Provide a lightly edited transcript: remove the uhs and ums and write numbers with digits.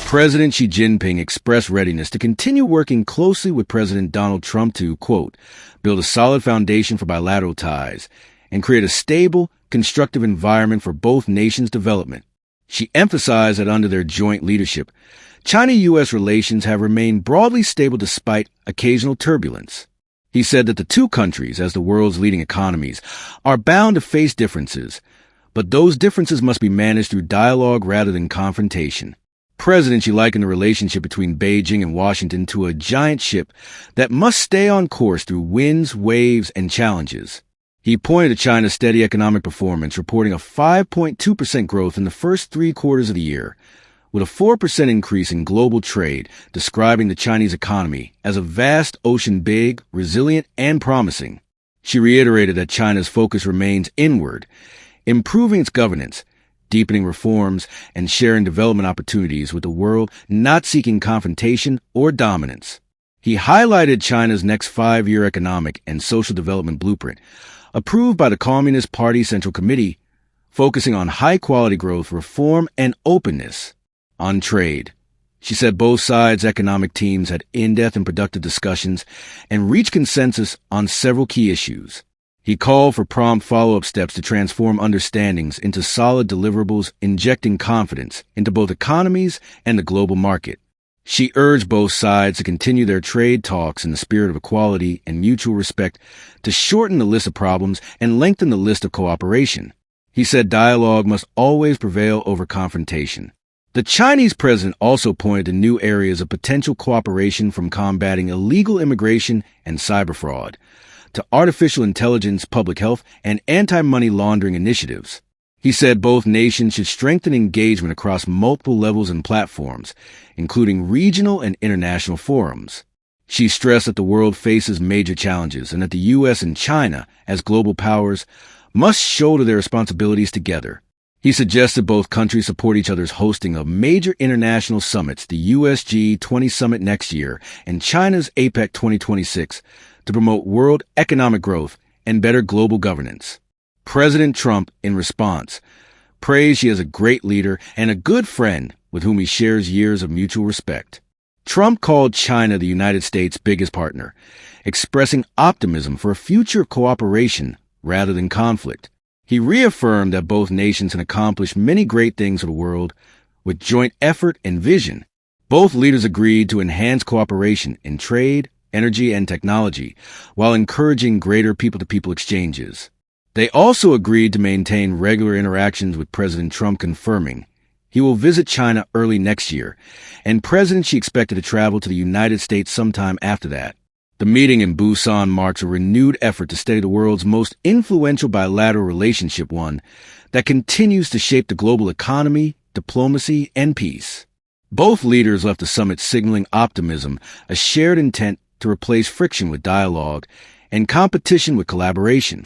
President Xi Jinping expressed readiness to continue working closely with President Donald Trump to, quote, build a solid foundation for bilateral ties and create a stable, constructive environment for both nations' development. She emphasized that under their joint leadership, China-U.S. relations have remained broadly stable despite occasional turbulence. He said that the two countries, as the world's leading economies, are bound to face differences, but those differences must be managed through dialogue rather than confrontation. President Xi likened the relationship between Beijing and Washington to a giant ship that must stay on course through winds, waves, and challenges. He pointed to China's steady economic performance, reporting a 5.2% growth in the first 3 quarters of the year, with a 4% increase in global trade, describing the Chinese economy as a vast ocean big, resilient, and promising. She reiterated that China's focus remains inward, improving its governance, deepening reforms, and sharing development opportunities with the world, not seeking confrontation or dominance. He highlighted China's next 5-year economic and social development blueprint, approved by the Communist Party Central Committee, focusing on high-quality growth, reform, and openness. On trade, she said both sides' economic teams had in-depth and productive discussions and reached consensus on several key issues. He called for prompt follow-up steps to transform understandings into solid deliverables, injecting confidence into both economies and the global market. She urged both sides to continue their trade talks in the spirit of equality and mutual respect to shorten the list of problems and lengthen the list of cooperation. He said dialogue must always prevail over confrontation. The Chinese president also pointed to new areas of potential cooperation, from combating illegal immigration and cyber fraud to artificial intelligence, public health, and anti-money laundering initiatives. He said both nations should strengthen engagement across multiple levels and platforms, including regional and international forums. She stressed that the world faces major challenges and that the U.S. and China, as global powers, must shoulder their responsibilities together. He suggested both countries support each other's hosting of major international summits, the U.S. G20 summit next year and China's APEC 2026, to promote world economic growth and better global governance. President Trump, in response, praised Xi as a great leader and a good friend with whom he shares years of mutual respect. Trump called China the United States' biggest partner, expressing optimism for a future of cooperation rather than conflict. He reaffirmed that both nations can accomplish many great things for the world with joint effort and vision. Both leaders agreed to enhance cooperation in trade, energy, and technology, while encouraging greater people-to-people exchanges. They also agreed to maintain regular interactions with President Trump, confirming he will visit China early next year, and President Xi expected to travel to the United States sometime after that. The meeting in Busan marks a renewed effort to steady the world's most influential bilateral relationship, one that continues to shape the global economy, diplomacy, and peace. Both leaders left the summit signaling optimism, a shared intent to replace friction with dialogue and competition with collaboration.